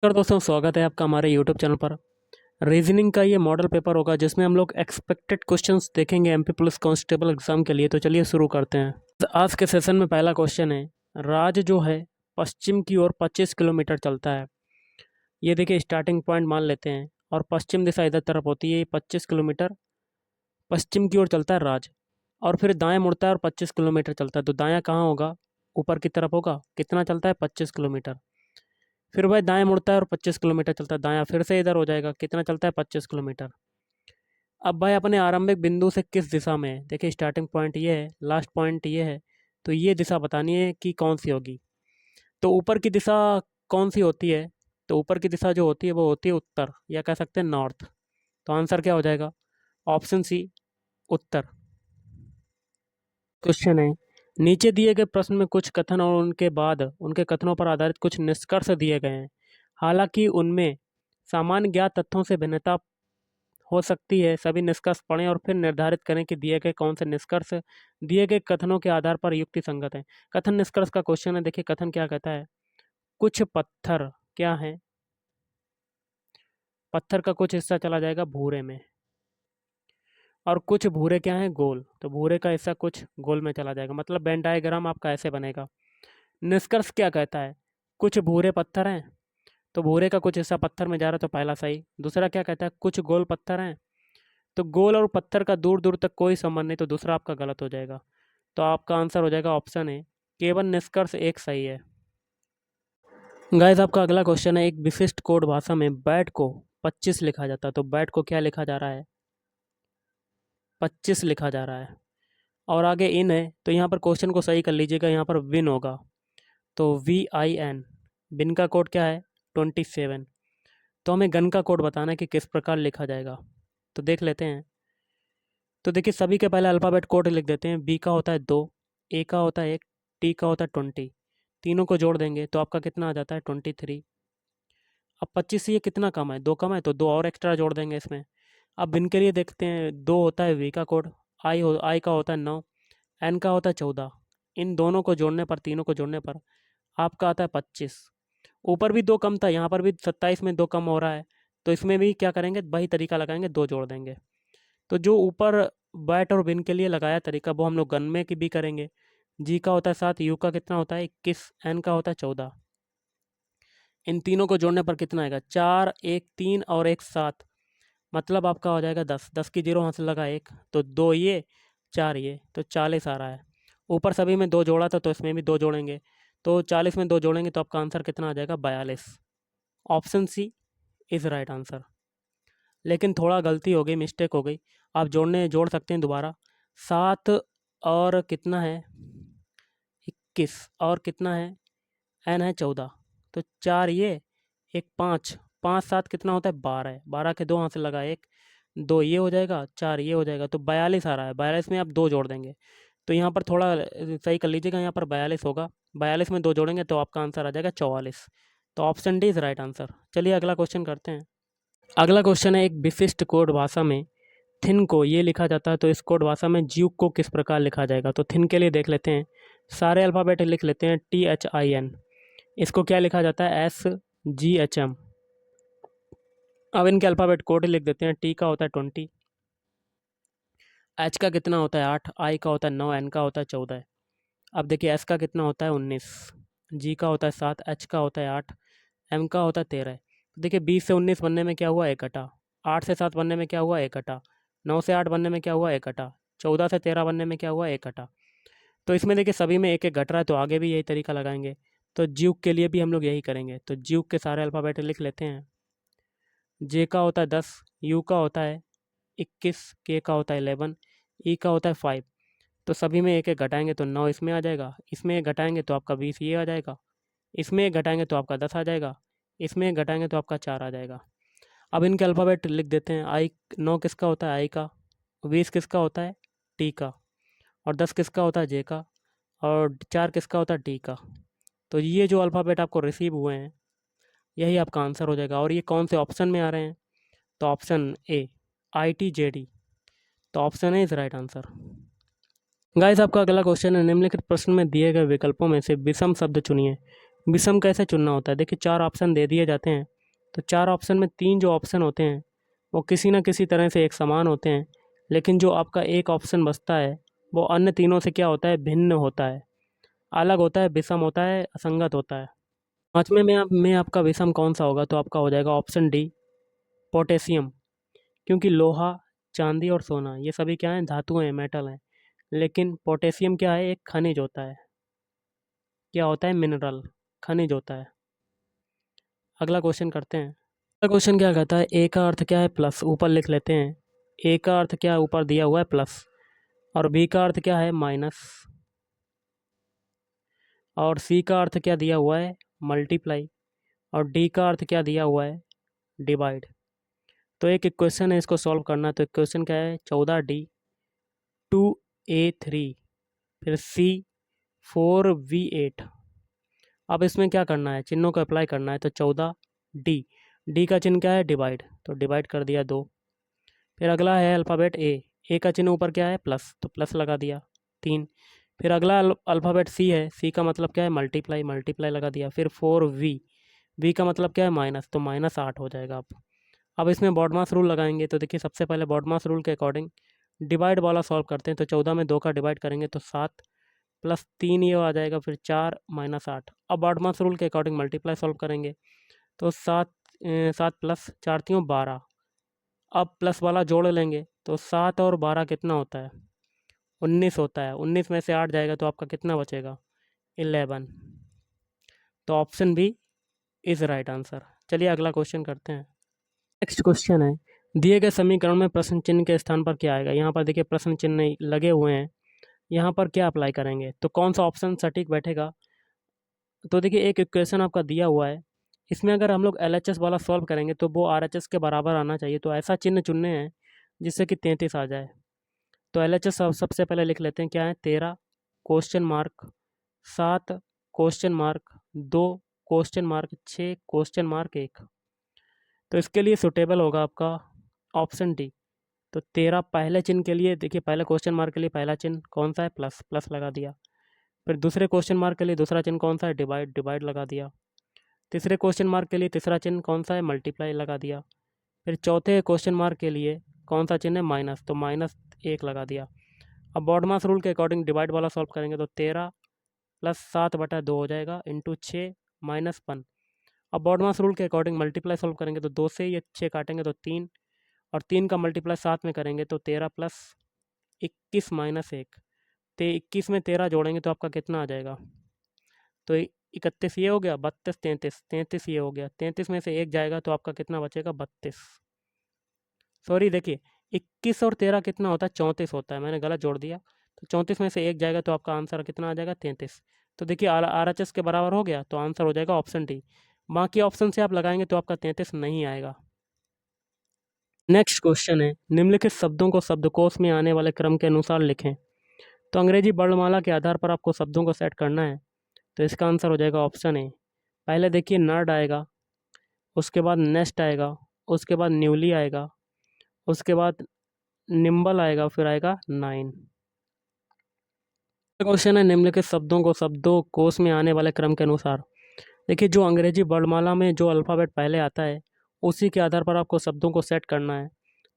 नमस्कार दोस्तों, स्वागत है आपका हमारे यूट्यूब चैनल पर। रीजनिंग का ये मॉडल पेपर होगा जिसमें हम लोग एक्सपेक्टेड क्वेश्चंस देखेंगे एमपी पुलिस कांस्टेबल एग्जाम के लिए। तो चलिए शुरू करते हैं। तो आज के सेशन में पहला क्वेश्चन है, राज जो है पश्चिम की ओर 25 किलोमीटर चलता है। ये देखिए स्टार्टिंग पॉइंट मान लेते हैं और पश्चिम दिशा इधर तरफ होती है। 25 किलोमीटर पश्चिम की ओर चलता है राज, और फिर दाएं मुड़ता है और 25 किलोमीटर चलता है। तो दायां कहाँ होगा? ऊपर की तरफ होगा। कितना चलता है? 25 किलोमीटर। फिर भाई दाएं मुड़ता है और 25 किलोमीटर चलता है। दायां फिर से इधर हो जाएगा। कितना चलता है? 25 किलोमीटर। अब भाई अपने आरंभिक बिंदु से किस दिशा में है? देखिए स्टार्टिंग पॉइंट ये है, लास्ट पॉइंट ये है। तो ये दिशा बतानी है कि कौन सी होगी। तो ऊपर की दिशा कौन सी होती है? तो ऊपर की दिशा जो होती है वो होती है उत्तर, या कह सकते हैं नॉर्थ। तो आंसर क्या हो जाएगा? ऑप्शन सी, उत्तर। क्वेश्चन है, नीचे दिए गए प्रश्न में कुछ कथन और उनके बाद उनके कथनों पर आधारित कुछ निष्कर्ष दिए गए हैं। हालांकि उनमें सामान्य ज्ञात तथ्यों से भिन्नता हो सकती है। सभी निष्कर्ष पढ़ें और फिर निर्धारित करें कि दिए गए कौन से निष्कर्ष दिए गए कथनों के आधार पर युक्ति संगत है। कथन निष्कर्ष का क्वेश्चन है। देखिए कथन क्या कहता है, कुछ पत्थर क्या है? पत्थर का कुछ हिस्सा चला जाएगा भूरे में, और कुछ भूरे क्या है? गोल। तो भूरे का हिस्सा कुछ गोल में चला जाएगा। मतलब वेन डायग्राम आपका ऐसे बनेगा। निष्कर्ष क्या कहता है, कुछ भूरे पत्थर हैं, तो भूरे का कुछ हिस्सा पत्थर में जा रहा है, तो पहला सही। दूसरा क्या कहता है, कुछ गोल पत्थर हैं, तो गोल और पत्थर का दूर दूर तक कोई संबंध नहीं, तो दूसरा आपका गलत हो जाएगा। तो आपका आंसर हो जाएगा ऑप्शन है, केवल निष्कर्ष एक सही है। गाइस आपका अगला क्वेश्चन है, एक विशिष्ट कोड भाषा में बैट को 25 लिखा जाता है। तो बैट को क्या लिखा जा रहा है? 25 लिखा जा रहा है। और आगे इन है, तो यहाँ पर क्वेश्चन को सही कर लीजिएगा। यहाँ पर विन होगा, तो VIN। विन का कोड क्या है? 27। तो हमें गन का कोड बताना है कि किस प्रकार लिखा जाएगा। तो देख लेते हैं। तो देखिए सभी के पहले अल्फ़ाबेट कोड लिख देते हैं। बी का होता है 2, ए का होता है 1, टी का होता है 20। तीनों को जोड़ देंगे तो आपका कितना आ जाता है? 23। अब 25 से ये कितना कम है? 2 कम है, तो 2 और एक्स्ट्रा जोड़ देंगे इसमें। अब इनके लिए देखते हैं। 2 होता है वी का कोड, आई का होता है 9, एन का होता है 14। इन दोनों को जोड़ने पर, तीनों को जोड़ने पर आपका आता है 25। ऊपर भी 2 कम था, यहाँ पर भी 27 में 2 कम हो रहा है, तो इसमें भी क्या करेंगे? वही तरीका लगाएंगे, 2 जोड़ देंगे। तो जो ऊपर बैट और विन के लिए लगाया तरीका, वो हम लोग गन में की भी करेंगे। जी का होता है 7, यू का कितना होता है? 21, एन का होता है 14। इन तीनों को जोड़ने पर कितना आएगा? 4, 1 3 और 1 7। मतलब आपका हो जाएगा 10। 10 की जीरो हासिल लगा 1, तो 2 ये, 4 ये, तो 40 आ रहा है। ऊपर सभी में 2 जोड़ा था, तो इसमें भी 2 जोड़ेंगे। तो 40 में 2 जोड़ेंगे तो आपका आंसर कितना आ जाएगा? 42। Option C is right answer. लेकिन थोड़ा गलती हो गई, मिस्टेक हो गई। आप जोड़ सकते हैं दोबारा। 7 और कितना है? 21, और कितना है? एन है 14। तो 4 ये, 1 5, 5 7 कितना होता है? 12 है। 12 के 2 हाथ से लगा 1, 2 ये हो जाएगा, 4 ये हो जाएगा, तो 42 आ रहा है। 42 में आप 2 जोड़ देंगे। तो यहाँ पर थोड़ा सही कर लीजिएगा, यहाँ पर 42 होगा। 42 में 2 जोड़ेंगे तो आपका आंसर आ जाएगा 44। तो option D is right answer. चलिए अगला क्वेश्चन करते हैं। अगला क्वेश्चन है, एक विशिष्ट कोड भाषा में थिन को ये लिखा जाता है। तो इस कोड भाषा में ज्यू को किस प्रकार लिखा जाएगा? तो थिन के लिए देख लेते हैं। सारे अल्फ़ाबेट लिख लेते हैं। THIN। इसको क्या लिखा जाता है? SGHM। अब इनके अल्फ़ाबेट कोड लिख देते हैं। टी का होता है 20, एच का कितना होता है? 8, आई का होता है 9, एन का होता है 14। अब देखिए एस का कितना होता है? 19, जी का होता है 7, एच का होता है 8, एम का होता है 13। देखिए 20 से 19 बनने में क्या हुआ? 1 घटा। 8 से 7 बनने में क्या हुआ? 1 घटा। 9 से 8 बनने में क्या हुआ? 1 घटा। 14 से 13 बनने में क्या हुआ? 1 घटा। तो इसमें देखिए सभी में एक एक घट रहा है, तो आगे भी यही तरीका लगाएंगे। तो ज्यूक के लिए भी हम लोग यही करेंगे। तो ज्यूक के सारे अल्फ़ाबेट लिख लेते हैं। जे का होता है 10, यू का होता है 21, के का होता है 11, ई का होता है 5। तो सभी में एक एक घटाएंगे तो 9 इसमें आ जाएगा। इसमें एक घटाएंगे तो आपका 20 ये आ जाएगा। इसमें एक घटाएंगे तो आपका 10 आ जाएगा। इसमें एक घटाएंगे तो आपका 4 आ जाएगा। अब इनके अल्फ़ाबेट लिख देते हैं। आई 9 किसका होता है? आई का। 20 किसका होता है? टी का। और 10 किसका होता है? जे का। और 4 किसका होता है? डी का। तो ये जो अल्फ़ाबेट आपको रिसीव हुए हैं, यही आपका आंसर हो जाएगा। और ये कौन से ऑप्शन में आ रहे हैं? तो ऑप्शन ए, ITJD। तो option A is right answer. Guys आपका अगला क्वेश्चन है, निम्नलिखित प्रश्न में दिए गए विकल्पों में से विषम शब्द चुनिए। विषम कैसे चुनना होता है? देखिए 4 ऑप्शन दे दिए जाते हैं, तो 4 ऑप्शन में 3 जो ऑप्शन होते हैं वो किसी न किसी तरह से एक समान होते हैं, लेकिन जो आपका एक ऑप्शन बचता है वो अन्य तीनों से क्या होता है? भिन्न होता है, अलग होता है, विषम होता है, असंगत होता है। 5वें में आपका विषम कौन-सा होगा? तो आपका हो जाएगा ऑप्शन डी, पोटेशियम। क्योंकि लोहा, चांदी और सोना ये सभी क्या हैं? धातुएँ हैं, मेटल हैं। लेकिन पोटेशियम क्या है? एक खनिज होता है। क्या होता है? मिनरल, खनिज होता है। अगला क्वेश्चन करते हैं। अगला क्वेश्चन क्या कहता है? ए का अर्थ क्या है? प्लस। ऊपर लिख लेते हैं। ए का अर्थ क्या है? ऊपर दिया हुआ है प्लस। और बी का अर्थ क्या है? माइनस। और सी का अर्थ क्या दिया हुआ है? मल्टीप्लाई। और डी का अर्थ क्या दिया हुआ है? डिवाइड। तो एक इक्वेशन है, इसको सॉल्व करना है। तो इक्वेशन क्या है? 14D 2A3 फिर C 4V8। अब इसमें क्या करना है? चिन्हों को अप्लाई करना है। तो 14D, डी का चिन्ह क्या है? डिवाइड, तो डिवाइड कर दिया 2। फिर अगला है अल्फ़ाबेट ए का चिन्ह ऊपर क्या है? प्लस, तो प्लस लगा दिया 3। फिर अगला अल्फ़ाबेट सी है, सी का मतलब क्या है? मल्टीप्लाई, मल्टीप्लाई लगा दिया। फिर 4V, वी का मतलब क्या है? माइनस, तो -8 हो जाएगा। अब इसमें बॉडमास रूल लगाएंगे। तो देखिए सबसे पहले बॉडमास रूल के अकॉर्डिंग डिवाइड वाला सॉल्व करते हैं। तो 14 में 2 का डिवाइड करेंगे तो 7 प्लस 3 ये आ जाएगा, फिर 4 -8। अब बॉडमास रूल के अकॉर्डिंग मल्टीप्लाई सॉल्व करेंगे। तो 7 प्लस 4 3 12। अब प्लस वाला जोड़ लेंगे तो 7 और 12 कितना होता है? 19 होता है। 19 में से 8 जाएगा तो आपका कितना बचेगा? 11। तो option B is right answer. चलिए अगला क्वेश्चन करते हैं। नेक्स्ट क्वेश्चन है, दिए गए समीकरण में प्रश्न चिन्ह के स्थान पर क्या आएगा? यहाँ पर देखिए प्रश्न चिन्ह लगे हुए हैं, यहाँ पर क्या अप्लाई करेंगे? तो कौन सा ऑप्शन सटीक बैठेगा? तो देखिए एक इक्वेशन आपका दिया हुआ है, इसमें अगर हम लोग एलएचएस वाला सॉल्व करेंगे तो वो आरएचएस के बराबर आना चाहिए। तो ऐसा चिन्ह चुनने हैं जिससे कि 33 आ जाए। तो एलएचएस सबसे पहले लिख लेते हैं। क्या है? 13 question mark 7 question mark 2 question mark 6 question mark 1। तो इसके लिए सुटेबल होगा आपका ऑप्शन डी। तो 13 पहले चिन्ह के लिए देखिए, पहले क्वेश्चन मार्क के लिए पहला चिन्ह कौन सा है? प्लस, प्लस लगा दिया। फिर दूसरे क्वेश्चन मार्क के लिए दूसरा चिन्ह कौन सा है? डिवाइड, डिवाइड लगा दिया। तीसरे क्वेश्चन मार्क के लिए तीसरा चिन्ह कौन सा है? मल्टीप्लाई लगा दिया। फिर चौथे क्वेश्चन मार्क के लिए कौन सा चिन्ह है? माइनस, तो -1 लगा दिया। अब बॉडमास रूल के अकॉर्डिंग डिवाइड वाला सॉल्व करेंगे तो 13 प्लस 7/2 हो जाएगा इंटू 6 -1। अब बॉडमास रूल के अकॉर्डिंग मल्टीप्लाई सॉल्व करेंगे तो 2 से ये 6 काटेंगे तो 3, और 3 का मल्टीप्लाई 7 में करेंगे तो 13 प्लस 21 -1। तो 21 में 13 जोड़ेंगे तो आपका कितना आ जाएगा? तो 31 ये हो गया, 32 33, 33 ये हो गया। 33 में से 1 जाएगा तो आपका कितना बचेगा? 32। सॉरी देखिए 21 और 13 कितना होता है? 34 होता है, मैंने गलत जोड़ दिया। तो 34 में से 1 जाएगा तो आपका आंसर कितना आ जाएगा? 33। तो देखिए आरएचएस के बराबर हो गया, तो आंसर हो जाएगा ऑप्शन डी। बाकी ऑप्शन से आप लगाएंगे तो आपका 33 नहीं आएगा। नेक्स्ट क्वेश्चन है, निम्नलिखित शब्दों को शब्दकोश में आने वाले क्रम के अनुसार लिखें। तो अंग्रेजी वर्णमाला के आधार पर आपको शब्दों को सेट करना है। तो इसका आंसर हो जाएगा ऑप्शन ए। पहले देखिए नर्ड आएगा, उसके बाद नेस्ट आएगा, उसके बाद न्यूली आएगा, उसके बाद निम्बल आएगा, फिर आएगा 9। क्वेश्चन है, निम्नलिखित शब्दों को शब्दों कोश में आने वाले क्रम के अनुसार। देखिए जो अंग्रेजी वर्णमाला में जो अल्फ़ाबेट पहले आता है उसी के आधार पर आपको शब्दों को सेट करना है।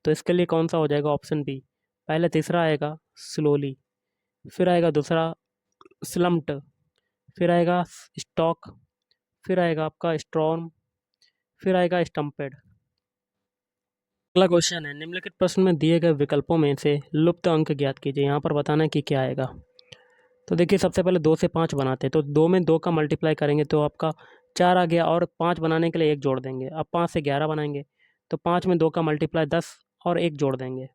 तो इसके लिए कौन सा हो जाएगा? Option B. पहले तीसरा आएगा स्लोली, फिर आएगा दूसरा स्लम्प्ड, फिर आएगा स्टॉक, फिर आएगा आपका स्टॉर्म, फिर आएगा स्टम्पेड। अगला क्वेश्चन है, निम्नलिखित प्रश्न में दिए गए विकल्पों में से लुप्त अंक ज्ञात कीजिए। यहाँ पर बताना है कि क्या आएगा। तो देखिए सबसे पहले 2 से 5 बनाते हैं। तो 2 में 2 का मल्टीप्लाई करेंगे तो आपका 4 आ गया, और 5 बनाने के लिए 1 जोड़ देंगे। अब 5 से 11 बनाएंगे तो 5 में 2 का मल्टीप्लाई 10 और 1 जोड़ देंगे।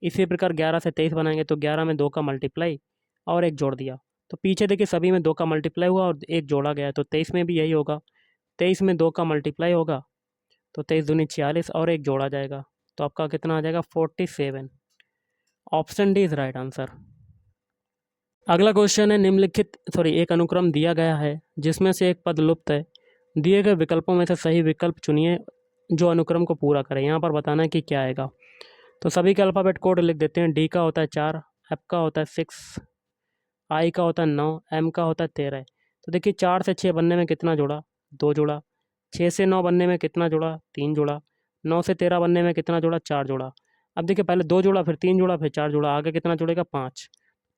इसी प्रकार 11 से 23 बनाएंगे तो 11 में 2 का मल्टीप्लाई और 1 जोड़ दिया। तो पीछे देखिए सभी में 2 का मल्टीप्लाई हुआ और 1 जोड़ा गया, तो 23 में भी यही होगा। 23 में 2 का मल्टीप्लाई होगा तो 23 दूनी 46 और 1 जोड़ा जाएगा, तो आपका कितना आ जाएगा? 47। Option D is right answer. अगला क्वेश्चन है, निम्नलिखित एक अनुक्रम दिया गया है जिसमें से एक पद लुप्त है। दिए गए विकल्पों में से सही विकल्प चुनिए जो अनुक्रम को पूरा करे। यहाँ पर बताना है कि क्या आएगा। तो सभी के अल्फ़ाबेट कोड लिख देते हैं। डी का होता है 4, एफ का होता है 6, आई का होता है 9, एम का होता है 13। तो देखिए 4 से 6 बनने में कितना जुड़ा, 2 जुड़ा। 6 से 9 बनने में कितना जुड़ा, 3 जुड़ा। 9 से 13 बनने में कितना जुड़ा, 4 जुड़ा। अब देखिए पहले 2 जुड़ा, फिर 3 जुड़ा, फिर 4 जुड़ा, आगे कितना जुड़ेगा, 5।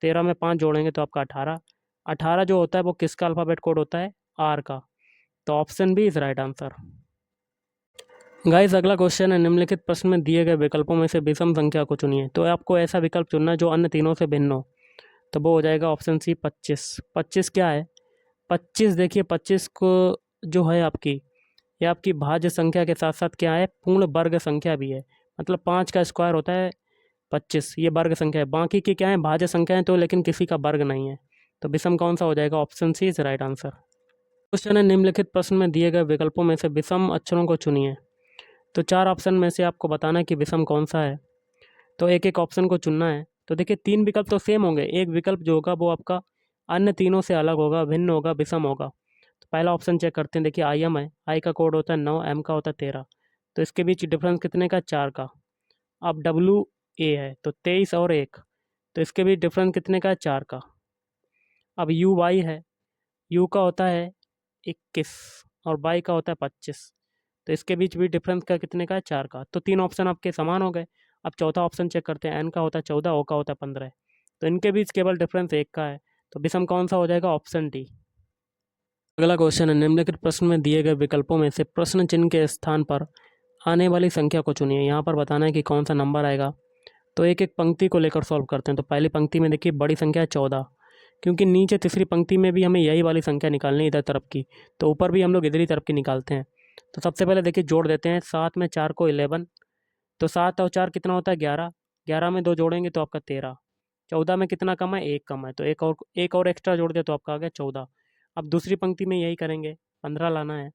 13 में 5 जोड़ेंगे तो आपका 18। 18 जो होता है वो किसका अल्फ़ाबेट कोड होता है, आर का। तो option B is right answer. Guys अगला क्वेश्चन है, निम्नलिखित प्रश्न में दिए गए विकल्पों में से विषम संख्या को चुनिए। तो आपको ऐसा विकल्प चुनना है जो अन्य तीनों से भिन्न हो। तो वो हो जाएगा ऑप्शन सी 25। 25 क्या है, 25 देखिए 25 को जो है आपकी, ये आपकी भाज्य संख्या के साथ साथ क्या है, पूर्ण वर्ग संख्या भी है। मतलब 5 का स्क्वायर होता है 25, ये वर्ग संख्या है। बाकी की क्या है, भाज्य संख्या है तो, लेकिन किसी का वर्ग नहीं है। तो विषम कौन सा हो जाएगा, option C is right answer. Question है, निम्नलिखित प्रश्न में दिए गए विकल्पों में से विषम अक्षरों को चुनिए। तो 4 ऑप्शन में से आपको बताना है कि विषम कौन सा है। तो एक एक ऑप्शन को चुनना है। तो देखिए 3 विकल्प तो सेम होंगे, एक विकल्प जो होगा वो आपका अन्य तीनों से अलग होगा, भिन्न होगा, विषम होगा। तो पहला ऑप्शन चेक करते हैं। देखिए आई एम है, आई का कोड होता है 9, एम का होता है 13। तो इसके बीच डिफरेंस कितने का, 4 का। अब डब्ल्यू ए है तो 23 और 1, तो इसके बीच डिफरेंस कितने का है, 4 का। अब यू वाई है, यू का होता है 21 और वाई का होता है 25, तो इसके बीच भी डिफरेंस का कितने का है, 4 का। तो 3 ऑप्शन आपके समान हो गए। अब चौथा ऑप्शन चेक करते हैं, एन का होता है 14, ओ का होता है 15, तो इनके बीच केवल डिफरेंस 1 का है। तो विषम कौन सा हो जाएगा, ऑप्शन डी। अगला क्वेश्चन है, निम्नलिखित प्रश्न में दिए गए विकल्पों में से प्रश्न चिन्ह के स्थान पर आने वाली संख्या को चुनिए। यहाँ पर बताना है कि कौन सा नंबर आएगा। तो एक एक पंक्ति को लेकर सॉल्व करते हैं। तो पहली पंक्ति में देखिए बड़ी संख्या है 14, क्योंकि नीचे तीसरी पंक्ति में भी हमें यही वाली संख्या निकालनी है इधर तरफ की, तो ऊपर भी हम लोग इधर ही तरफ की निकालते हैं। तो सबसे पहले देखिए जोड़ देते हैं, 7 में 4 को 11, तो 7 और 4 कितना होता है, 11। 11 में 2 जोड़ेंगे तो आपका 13। 14 में कितना कम है, 1 कम है, तो एक और एक्स्ट्रा जोड़ दिया तो आपका आ गया 14। अब दूसरी पंक्ति में यही करेंगे, 15 लाना है।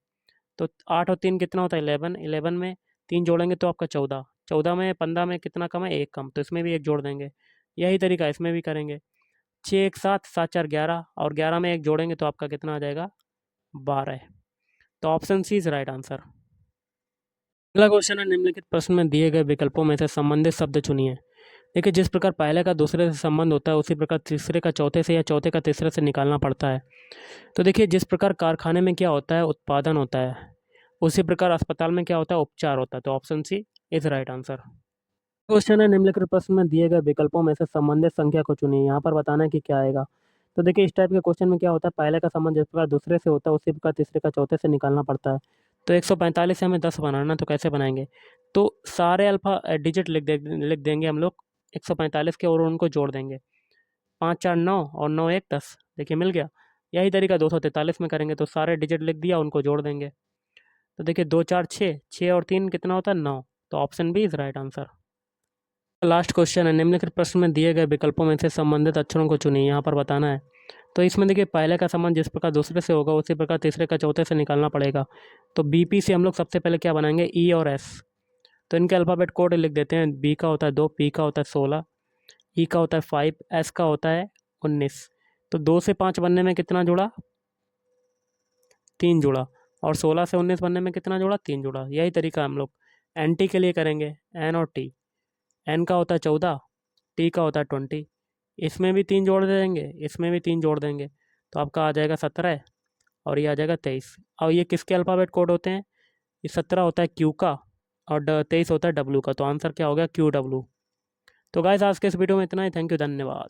तो 8 और 3 कितना होता है, 11। 11 में 3 जोड़ेंगे तो आपका 14। 14 में 15 में कितना कम है, 1 कम, तो इसमें भी 1 जोड़ देंगे। यही तरीका इसमें भी करेंगे। 6 एक 7, 7 4 11, और 11 में 1 जोड़ेंगे तो आपका कितना आ जाएगा, 12। तो option C is right answer. अगला क्वेश्चन है, निम्नलिखित प्रश्न में दिए गए विकल्पों में से संबंधित शब्द चुनिए। देखिए जिस प्रकार पहले का दूसरे से संबंध होता है, उसी प्रकार तीसरे का चौथे से या चौथे का तीसरे से निकालना पड़ता है। तो देखिए जिस प्रकार कारखाने में क्या होता है, उत्पादन होता है, उसी प्रकार अस्पताल में क्या होता है, उपचार होता है। तो option C is right answer. Question है, निम्नलिखित प्रश्न में दिए गए विकल्पों में से संबंधित संख्या को चुनिए। यहाँ पर बताना है कि क्या आएगा। तो देखिए इस टाइप के क्वेश्चन में क्या होता है, पहले का संबंध जिस प्रकार दूसरे से होता है, उसी प्रकार तीसरे का चौथे से निकालना पड़ता है। तो 145 से हमें 10 बनाना, तो कैसे बनाएंगे। तो सारे अल्फा डिजिट लिख देंगे हम लोग 145 के, और उनको जोड़ देंगे। 5 4 9 और 9 1 10, देखिए मिल गया। यही तरीका 243 में करेंगे, तो सारे डिजिट लिख दिया, उनको जोड़ देंगे। तो देखिए 2 4 6, 6 और 3 कितना होता है, 9। तो option B is right answer. Last question है, निम्नलिखित प्रश्न में दिए गए विकल्पों में से संबंधित अक्षरों को चुनिए। यहाँ पर बताना है। तो इसमें देखिए पहले का संबंध जिस प्रकार दूसरे से होगा, उसी प्रकार तीसरे का चौथे से निकालना पड़ेगा। तो बीपी से हम लोग सबसे पहले क्या बनाएंगे, ई और एस। तो इनके अल्फ़ाबेट कोड लिख देते हैं। बी का होता है 2, पी का होता है 16, ई का होता है 5, एस का होता है 19। तो 2 से 5 बनने में कितना जुड़ा, 3 जुड़ा। और 16 से 19 बनने में कितना जुड़ा, 3 जुड़ा। यही तरीका हम लोग एन टी के लिए करेंगे, एन और टी। एन का होता है 14, टी का होता है 20। इसमें भी 3 जोड़ देंगे, इसमें भी 3 जोड़ देंगे, तो आपका आ जाएगा 17, और ये आ जाएगा 23। और ये किसके अल्फ़ाबेट कोड होते हैं, ये 17 होता है क्यू का, और 23 होता है डब्लू का। तो आंसर क्या हो गया, क्यू डब्लू। तो गाइस आज के इस वीडियो में इतना ही। थैंक यू, धन्यवाद।